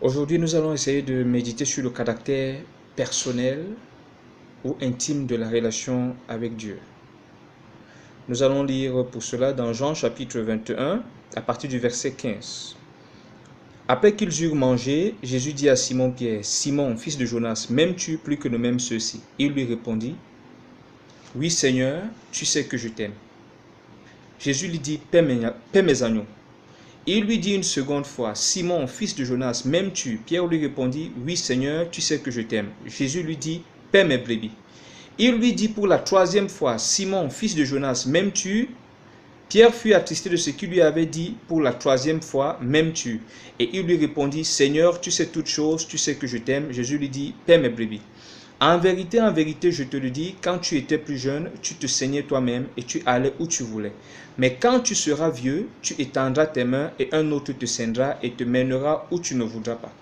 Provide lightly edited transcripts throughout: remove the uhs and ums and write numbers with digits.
Aujourd'hui, nous allons essayer de méditer sur le caractère personnel ou intime de la relation avec Dieu. Nous allons lire pour cela dans Jean chapitre 21, à partir du verset 15. Après qu'ils eurent mangé, Jésus dit à Simon-Pierre, « Simon, fils de Jonas, m'aimes-tu plus que ne m'aiment ceux-ci » Il lui répondit, « Oui, Seigneur, tu sais que je t'aime. » Jésus lui dit, « Paie mes agneaux. » Il lui dit une seconde fois, « Simon, fils de Jonas, m'aimes-tu » Pierre lui répondit, « Oui, Seigneur, tu sais que je t'aime. » Jésus lui dit, « Paie mes brebis. » Il lui dit pour la troisième fois, « Simon, fils de Jonas, m'aimes-tu » Pierre fut attristé de ce qu'il lui avait dit pour la troisième fois, « M'aimes-tu » Et il lui répondit, « Seigneur, tu sais toutes choses, tu sais que je t'aime. » Jésus lui dit, « Paie mes brebis. » En vérité, je te le dis, quand tu étais plus jeune, tu te saignais toi-même et tu allais où tu voulais. Mais quand tu seras vieux, tu étendras tes mains et un autre te saignera et te mènera où tu ne voudras pas.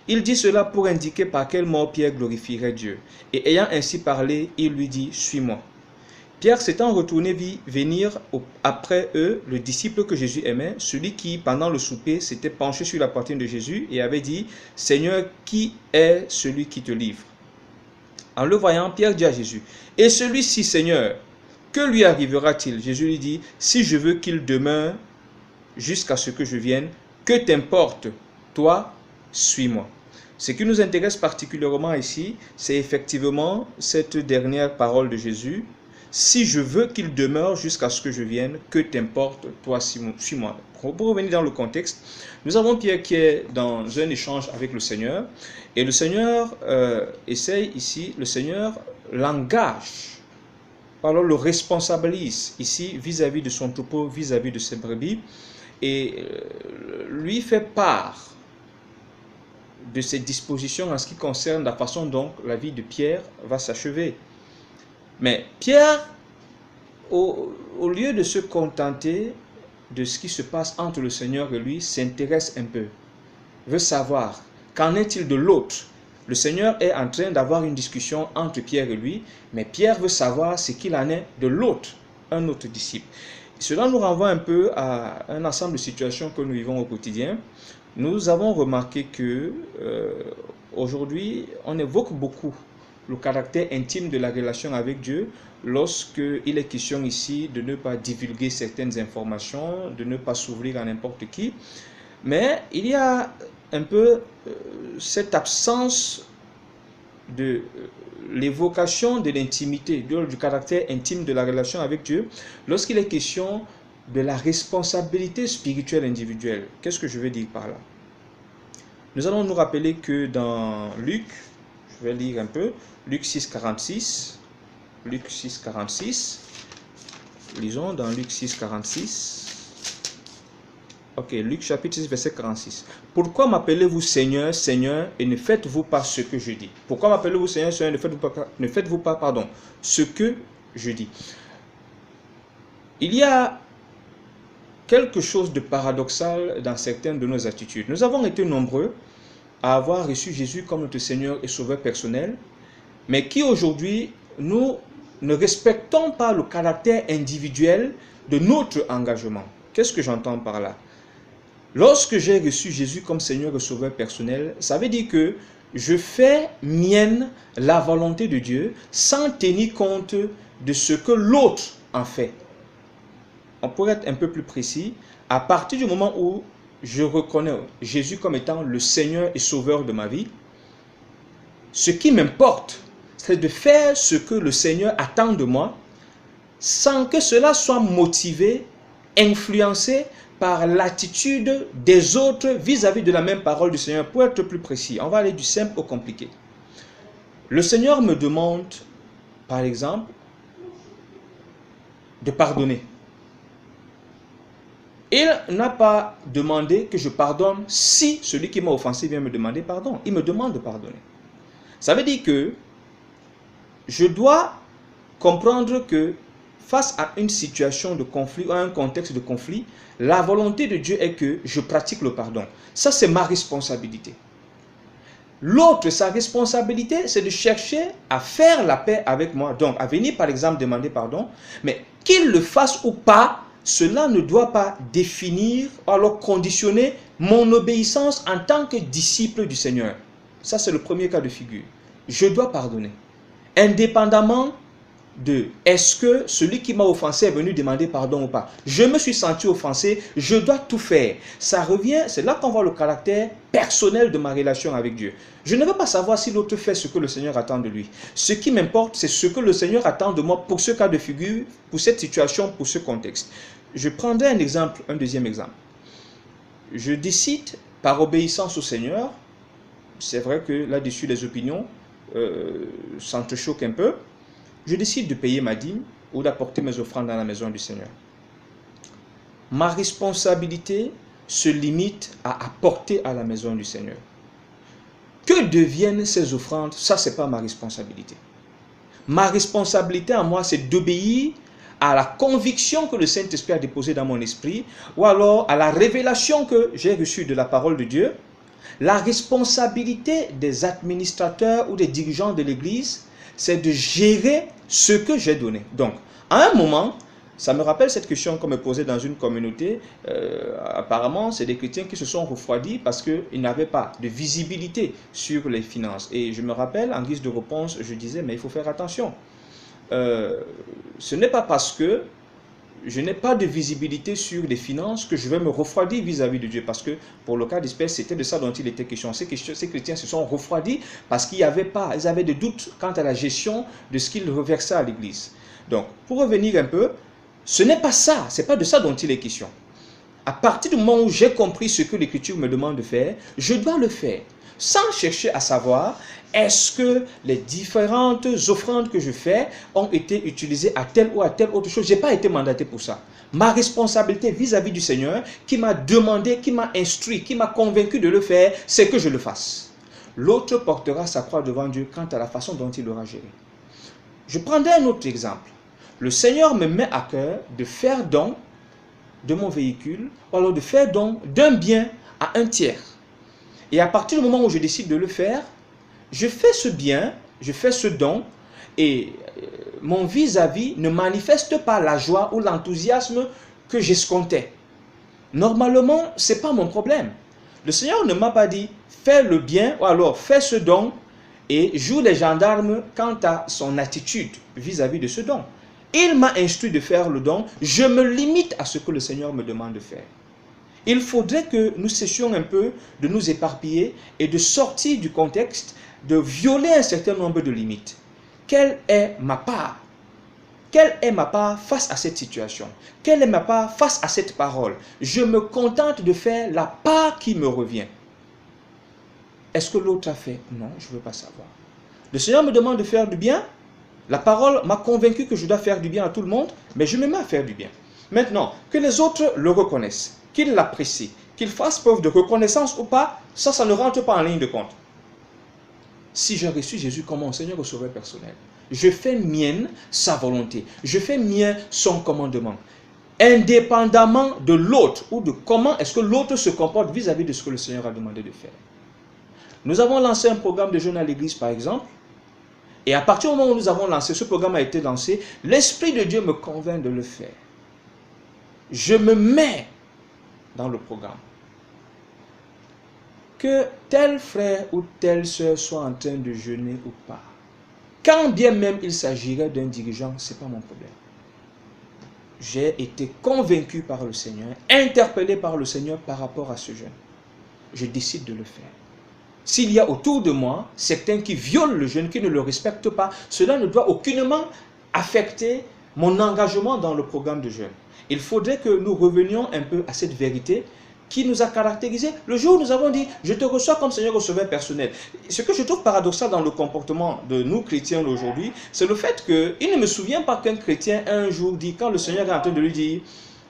Il dit cela pour indiquer par quel mot Pierre glorifierait Dieu. Et ayant ainsi parlé, il lui dit, « Suis-moi. » Pierre s'étant retourné vit venir après eux le disciple que Jésus aimait, celui qui, pendant le souper, s'était penché sur la poitrine de Jésus et avait dit, « Seigneur, qui est celui qui te livre ?» En le voyant, Pierre dit à Jésus, « Et celui-ci, Seigneur, que lui arrivera-t-il » Jésus lui dit, « Si je veux qu'il demeure jusqu'à ce que je vienne, que t'importe, toi, suis-moi. » Ce qui nous intéresse particulièrement ici, c'est effectivement cette dernière parole de Jésus, « Si je veux qu'il demeure jusqu'à ce que je vienne, que t'importe, toi, suis-moi. » Pour revenir dans le contexte, nous avons Pierre qui est dans un échange avec le Seigneur, et le Seigneur essaye ici, le Seigneur l'engage, alors le responsabilise ici vis-à-vis de son troupeau, vis-à-vis de ses brebis, et lui fait part de ses dispositions en ce qui concerne la façon dont la vie de Pierre va s'achever. Mais Pierre, au lieu de se contenter de ce qui se passe entre le Seigneur et lui, s'intéresse un peu, veut savoir, qu'en est-il de l'autre? Le Seigneur est en train d'avoir une discussion entre Pierre et lui, mais Pierre veut savoir ce qu'il en est de l'autre, un autre disciple. Cela nous renvoie un peu à un ensemble de situations que nous vivons au quotidien. Nous avons remarqué que aujourd'hui, on évoque beaucoup le caractère intime de la relation avec Dieu lorsqu'il est question ici de ne pas divulguer certaines informations, de ne pas s'ouvrir à n'importe qui. Mais il y a un peu cette absence de l'évocation de l'intimité, du caractère intime de la relation avec Dieu, lorsqu'il est question de la responsabilité spirituelle individuelle. Qu'est-ce que je veux dire par là? Nous allons nous rappeler que dans Luc, je vais lire un peu, Luc 6,46, Luc 6,46, lisons dans Luc 6,46. Ok, Luc chapitre 6, verset 46. « Pourquoi m'appelez-vous Seigneur, Seigneur, et ne faites-vous pas ce que je dis » Pourquoi m'appelez-vous Seigneur, Seigneur, ne faites-vous pas, ce que je dis. Il y a quelque chose de paradoxal dans certaines de nos attitudes. Nous avons été nombreux à avoir reçu Jésus comme notre Seigneur et Sauveur personnel, mais qui aujourd'hui, nous ne respectons pas le caractère individuel de notre engagement. Qu'est-ce que j'entends par là? Lorsque j'ai reçu Jésus comme Seigneur et Sauveur personnel, ça veut dire que je fais mienne la volonté de Dieu sans tenir compte de ce que l'autre en fait. On pourrait être un peu plus précis. À partir du moment où je reconnais Jésus comme étant le Seigneur et Sauveur de ma vie, ce qui m'importe, c'est de faire ce que le Seigneur attend de moi sans que cela soit motivé, influencé par l'attitude des autres vis-à-vis de la même parole du Seigneur. Pour être plus précis, on va aller du simple au compliqué. Le Seigneur me demande, par exemple, de pardonner. Il n'a pas demandé que je pardonne si celui qui m'a offensé vient me demander pardon. Il me demande de pardonner. Ça veut dire que je dois comprendre que face à une situation de conflit, à un contexte de conflit, la volonté de Dieu est que je pratique le pardon. Ça, c'est ma responsabilité. L'autre, sa responsabilité, c'est de chercher à faire la paix avec moi. Donc, à venir, par exemple, demander pardon. Mais qu'il le fasse ou pas, cela ne doit pas définir, alors conditionner mon obéissance en tant que disciple du Seigneur. Ça, c'est le premier cas de figure. Je dois pardonner. Indépendamment de est-ce que celui qui m'a offensé est venu demander pardon ou pas. Je me suis senti offensé, je dois tout faire. Ça revient, c'est là qu'on voit le caractère personnel de ma relation avec Dieu. Je ne veux pas savoir si l'autre fait ce que le Seigneur attend de lui. Ce qui m'importe, c'est ce que le Seigneur attend de moi pour ce cas de figure, pour cette situation, pour ce contexte. Je prendrai un exemple, un deuxième exemple. Je décide, par obéissance au Seigneur, c'est vrai que là-dessus les opinions s'entrechoquent un peu, je décide de payer ma dîme ou d'apporter mes offrandes dans la maison du Seigneur. Ma responsabilité se limite à apporter à la maison du Seigneur. Que deviennent ces offrandes, ça c'est pas ma responsabilité. Ma responsabilité à moi, c'est d'obéir à la conviction que le Saint-Esprit a déposée dans mon esprit, ou alors à la révélation que j'ai reçue de la parole de Dieu. La responsabilité des administrateurs ou des dirigeants de l'Église, c'est de gérer ce que j'ai donné. Donc, à un moment, ça me rappelle cette question qu'on me posait dans une communauté. Apparemment, c'est des chrétiens qui se sont refroidis parce qu'ils n'avaient pas de visibilité sur les finances. Et je me rappelle, en guise de réponse, je disais, mais il faut faire attention. Ce n'est pas parce que je n'ai pas de visibilité sur les finances que je vais me refroidir vis-à-vis de Dieu. Parce que pour le cas d'espèce, c'était de ça dont il était question. Ces chrétiens se sont refroidis parce qu'ils avaient des doutes quant à la gestion de ce qu'ils reversaient à l'Église. Donc, pour revenir un peu, ce n'est pas ça, ce n'est pas de ça dont il est question. À partir du moment où j'ai compris ce que l'Écriture me demande de faire, je dois le faire, sans chercher à savoir est-ce que les différentes offrandes que je fais ont été utilisées à telle ou à telle autre chose. Je n'ai pas été mandaté pour ça. Ma responsabilité vis-à-vis du Seigneur, qui m'a demandé, qui m'a instruit, qui m'a convaincu de le faire, c'est que je le fasse. L'autre portera sa croix devant Dieu quant à la façon dont il l'aura géré. Je prendrai un autre exemple. Le Seigneur me met à cœur de faire don de mon véhicule, ou alors de faire don d'un bien à un tiers. Et à partir du moment où je décide de le faire, je fais ce bien, je fais ce don, et mon vis-à-vis ne manifeste pas la joie ou l'enthousiasme que j'escomptais. Normalement, ce n'est pas mon problème. Le Seigneur ne m'a pas dit, fais le bien, ou alors fais ce don, et joue les gendarmes quant à son attitude vis-à-vis de ce don. Il m'a instruit de faire le don, je me limite à ce que le Seigneur me demande de faire. Il faudrait que nous cessions un peu de nous éparpiller et de sortir du contexte, de violer un certain nombre de limites. Quelle est ma part? Quelle est ma part face à cette situation? Quelle est ma part face à cette parole? Je me contente de faire la part qui me revient. Est-ce que l'autre a fait? Non, je ne veux pas savoir. Le Seigneur me demande de faire du bien. La parole m'a convaincu que je dois faire du bien à tout le monde, mais je me mets à faire du bien. Maintenant, que les autres le reconnaissent, qu'ils l'apprécient, qu'ils fassent preuve de reconnaissance ou pas, ça ne rentre pas en ligne de compte. Si j'ai reçu Jésus comme mon Seigneur au Sauveur personnel, je fais mienne sa volonté, je fais mien son commandement, indépendamment de l'autre ou de comment est-ce que l'autre se comporte vis-à-vis de ce que le Seigneur a demandé de faire. Nous avons lancé un programme de jeûne à l'église par exemple, et à partir du moment où nous avons lancé, ce programme a été lancé, l'Esprit de Dieu me convainc de le faire. Je me mets dans le programme. Que tel frère ou telle sœur soit en train de jeûner ou pas, quand bien même il s'agirait d'un dirigeant, ce n'est pas mon problème. J'ai été convaincu par le Seigneur, interpellé par le Seigneur par rapport à ce jeûne. Je décide de le faire. S'il y a autour de moi certains qui violent le jeûne, qui ne le respectent pas, cela ne doit aucunement affecter mon engagement dans le programme de jeûne. Il faudrait que nous revenions un peu à cette vérité qui nous a caractérisés. Le jour où nous avons dit, je te reçois comme Seigneur au Sauveur personnel. Ce que je trouve paradoxal dans le comportement de nous chrétiens d'aujourd'hui, c'est le fait qu'il ne me souvient pas qu'un chrétien un jour dit, quand le Seigneur est en train de lui dire,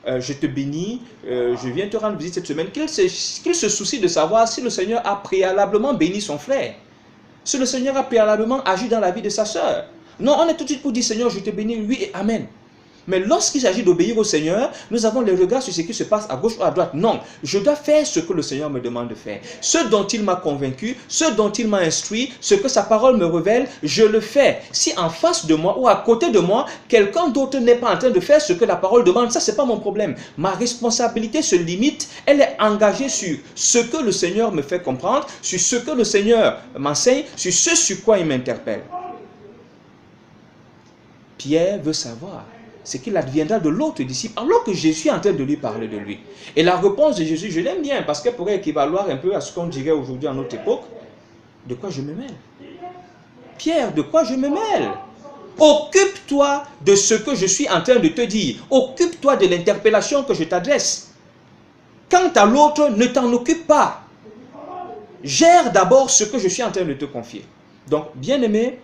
je te bénis, je viens te rendre visite cette semaine, qu'il se soucie de savoir si le Seigneur a préalablement béni son frère, si le Seigneur a préalablement agi dans la vie de sa sœur. Non, on est tout de suite pour dire, Seigneur, je te bénis, oui et amen. Mais lorsqu'il s'agit d'obéir au Seigneur, nous avons les regards sur ce qui se passe à gauche ou à droite. Non, je dois faire ce que le Seigneur me demande de faire. Ce dont il m'a convaincu, ce dont il m'a instruit, ce que sa parole me révèle, je le fais. Si en face de moi ou à côté de moi, quelqu'un d'autre n'est pas en train de faire ce que la parole demande, ça c'est pas mon problème. Ma responsabilité se limite, elle est engagée sur ce que le Seigneur me fait comprendre, sur ce que le Seigneur m'enseigne, sur ce sur quoi il m'interpelle. Pierre veut savoir ce qu'il adviendra de l'autre disciple, alors que Jésus est en train de lui parler de lui. Et la réponse de Jésus, je l'aime bien, parce qu'elle pourrait équivaloir un peu à ce qu'on dirait aujourd'hui en notre époque. De quoi je me mêle? Pierre, de quoi je me mêle? Occupe-toi de ce que je suis en train de te dire. Occupe-toi de l'interpellation que je t'adresse. Quant à l'autre, ne t'en occupe pas. Gère d'abord ce que je suis en train de te confier. Donc, bien-aimé,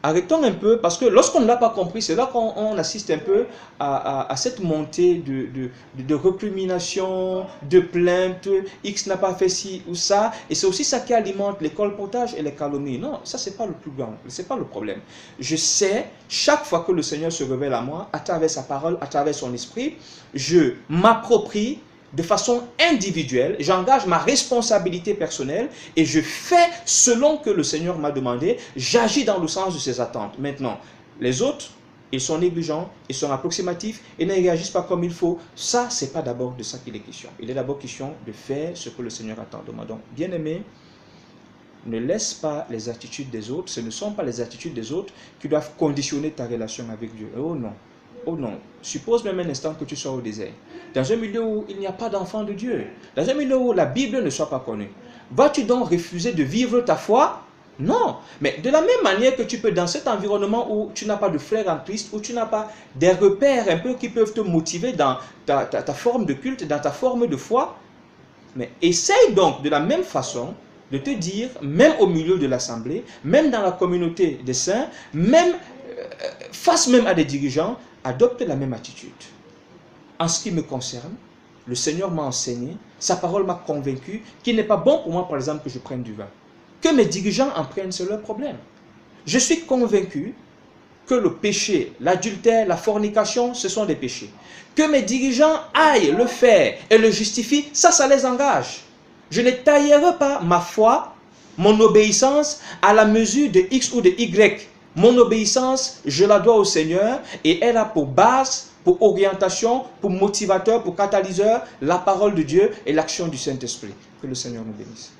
arrêtons un peu, parce que lorsqu'on ne l'a pas compris, c'est là qu'on assiste un peu à cette montée de recrimination, de plaintes. X n'a pas fait ci ou ça, et c'est aussi ça qui alimente les colportages et les calomnies. Non, ça c'est pas le plus grand, c'est pas le problème. Je sais, chaque fois que le Seigneur se révèle à moi, à travers sa parole, à travers son esprit, je m'approprie de façon individuelle, j'engage ma responsabilité personnelle et je fais selon que le Seigneur m'a demandé, j'agis dans le sens de ses attentes. Maintenant, les autres, ils sont négligents, ils sont approximatifs, ils ne réagissent pas comme il faut. Ça, c'est pas d'abord de ça qu'il est question. Il est d'abord question de faire ce que le Seigneur attend de moi. Donc, bien-aimé, ne laisse pas les attitudes des autres, ce ne sont pas les attitudes des autres qui doivent conditionner ta relation avec Dieu. Oh non. Oh non, suppose même un instant que tu sois au désert, dans un milieu où il n'y a pas d'enfant de Dieu, dans un milieu où la Bible ne soit pas connue. Vas-tu donc refuser de vivre ta foi? Non, mais de la même manière que tu peux dans cet environnement où tu n'as pas de frères en Christ, où tu n'as pas des repères un peu qui peuvent te motiver dans ta forme de culte, dans ta forme de foi, mais essaye donc de la même façon de te dire, même au milieu de l'assemblée, même dans la communauté des saints, même face même à des dirigeants, adopte la même attitude. En ce qui me concerne, le Seigneur m'a enseigné, sa parole m'a convaincu qu'il n'est pas bon pour moi, par exemple, que je prenne du vin. Que mes dirigeants en prennent, c'est leur problème. Je suis convaincu que le péché, l'adultère, la fornication, ce sont des péchés. Que mes dirigeants aillent le faire et le justifient, ça les engage. Je ne taillerai pas ma foi, mon obéissance à la mesure de X ou de Y. Mon obéissance, je la dois au Seigneur et elle a pour base, pour orientation, pour motivateur, pour catalyseur, la parole de Dieu et l'action du Saint-Esprit. Que le Seigneur nous bénisse.